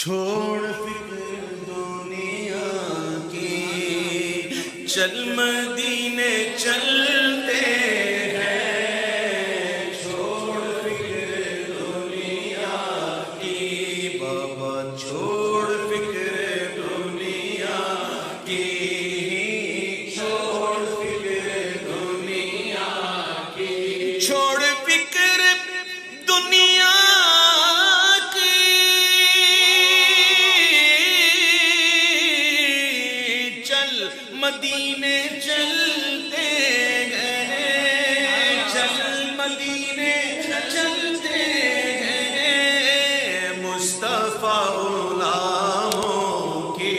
چھوڑ فکر دنیا کی، چل مدینے چلتے ہیں، چھوڑ فکر دنیا کی بابا، چھوڑ فکر دنیا کی، چھوڑ فکر دنیا کی، چھوڑ فکر دنیا مدینے چلتے ہیں، چل مدینے چلتے ہیں، مصطفیٰ غلاموں کی،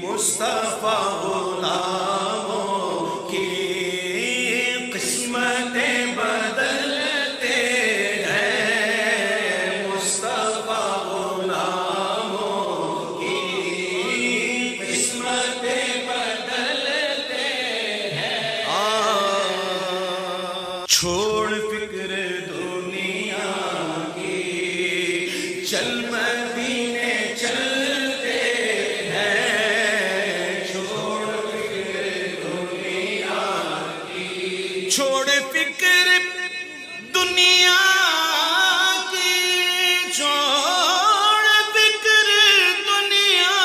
مصطفیٰ غلاموں کی قسمتیں بدلتے ہیں، مصطفیٰ غلاموں کی قسمتیں چھوڑ فکر دنیا کی، چل مدینے چلتے ہیں، چھوڑ فکر دنیا کی، چھوڑ فکر دنیا کی، چھوڑ فکر دنیا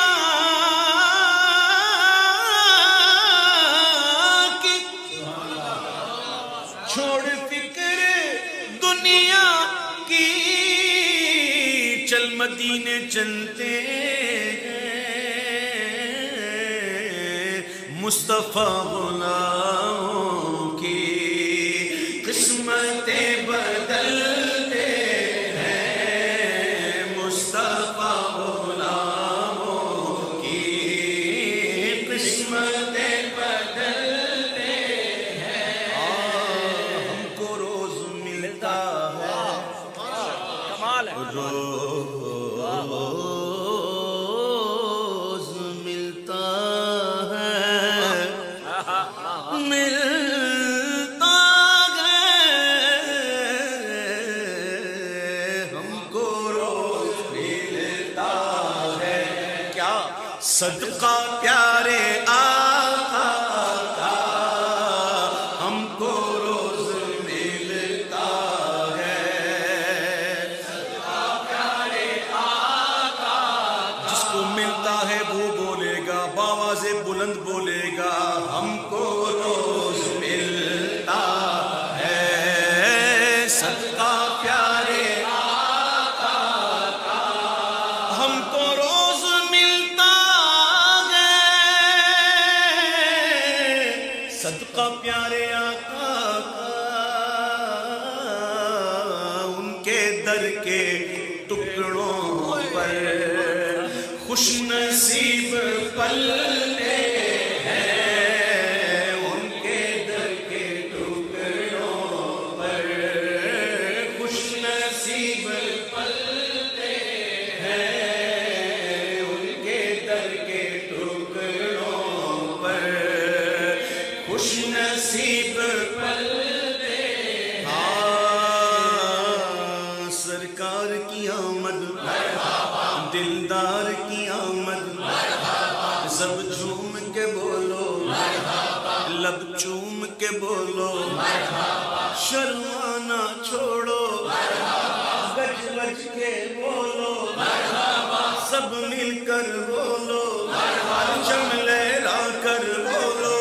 کی، چھوڑ فکر دنیا کی، چل مدینے چلتے ہیں، مصطفیٰ غلاموں کی قسمتیں بدلتے ہیں، مصطفیٰ غلاموں کی قسمتیں بدلتے ہیں، ہم کو روز ملتا ہے، روز ملتا ہے، ملتا ہے، ہم کو روز ملتا ہے، کیا صدقہ پیارے آقا کا ہم کو روز ملتا ہے، صدقہ پیارے آقا، جس کو ملتا ہے وہ بولے گا، بآواز بلند بولے گا، ہم کو روز ملتا ہے، صدقہ پیارے آقا کا ہم کو روز ملتا ہے، صدقہ پیارے آقا کا، ان کے در کے ٹکڑوں پر خوش نصیب پلتے ہیں، ان کے در کے ٹکڑوں پر خوش نصیب پلتے ہیں، ان کے در کے ٹکڑوں پر خوش نصیب پلتے ہیں، ہاں سرکار کی آمد، دلدار کی آمد، سب جھوم کے بولو، لب چوم کے بولو، شرمانا چھوڑو، گج گج کے بولو، سب مل کر بولو، پرچم لہرا کر بولو،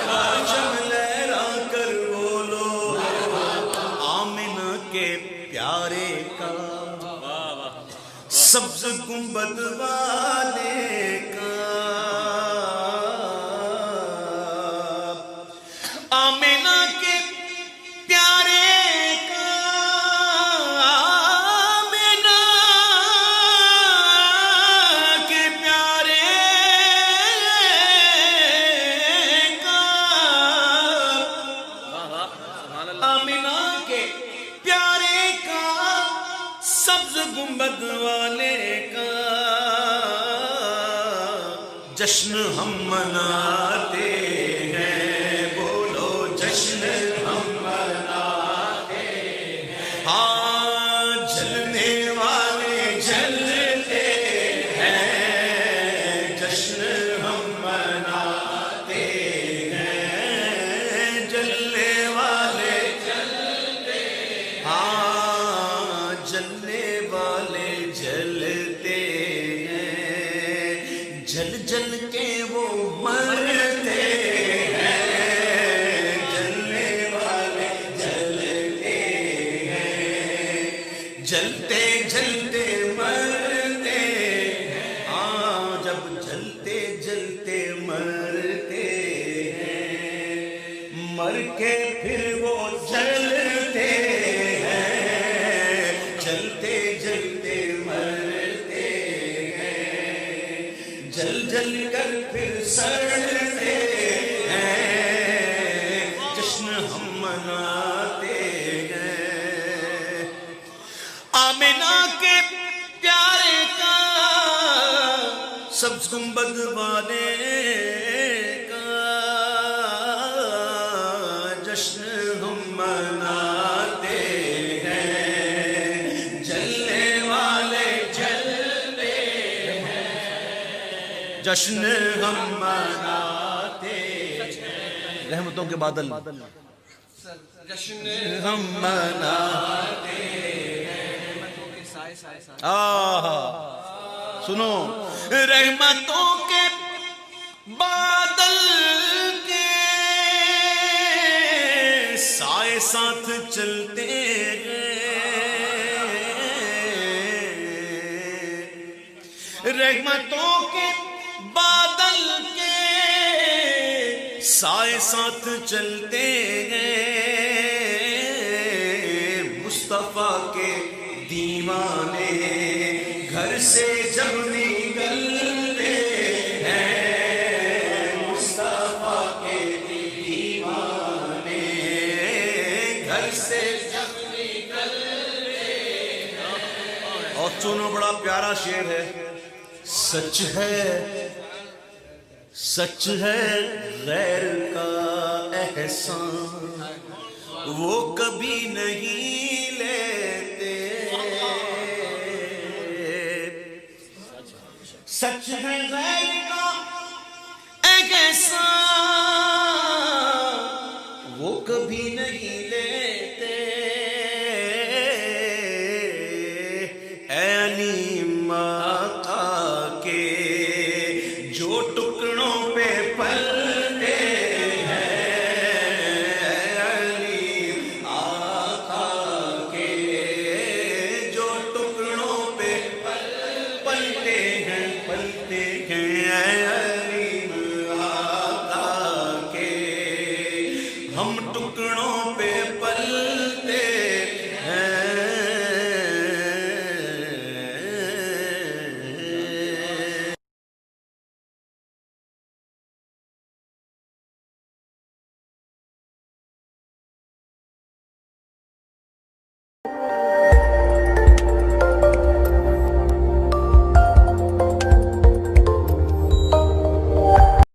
پرچم لہرا کر بولو، آمنہ کے پیارے کا، سبز گنبد والے کا، آمنہ کے پیارے کا، آمنہ کے پیارے کا، آمنہ کے پیارے کا، سبز گنبد والے کا، جشن ہم مناتے ہیں، بولو جشن ہم مناتے ہیں، ہاں جلنے والے جلتے جل کر پھر سڑتے ہیں، جشن ہم مناتے ہیں۔ آمنہ کے پیارے کا سبز گنبد والے کا جشن ہم مناتے ہیں، جلنے والے جلتے ہیں، جشن ہم مناتے ہیں، رحمتوں کے بادل جشن ہم مناتے ہیں۔ سنو، رحمتوں کے بادل کے سائے ساتھ چلتے ہیں، رحمتوں کے بادل کے سائے ساتھ چلتے ہیں، مصطفیٰ کے دیوانے گھر سے جب نکلتے ہیں، مصطفیٰ کے دیوانے گھر سے جب نکلتے ہیں۔ اور سنو، بڑا پیارا شعر ہے، سچ ہے سچ ہے غیر کا احسان وہ کبھی نہیں لیتے، سچ ہے غیر کا احسان وہ کبھی نہیں لیتے، اے علیم آقا کے جو ٹکڑوں پہ پلتے ہیں، اے علیم آقا کے جو ٹکڑوں پہ پلتے ہیں، پلتے ہیں، اے علیم آقا کے ہم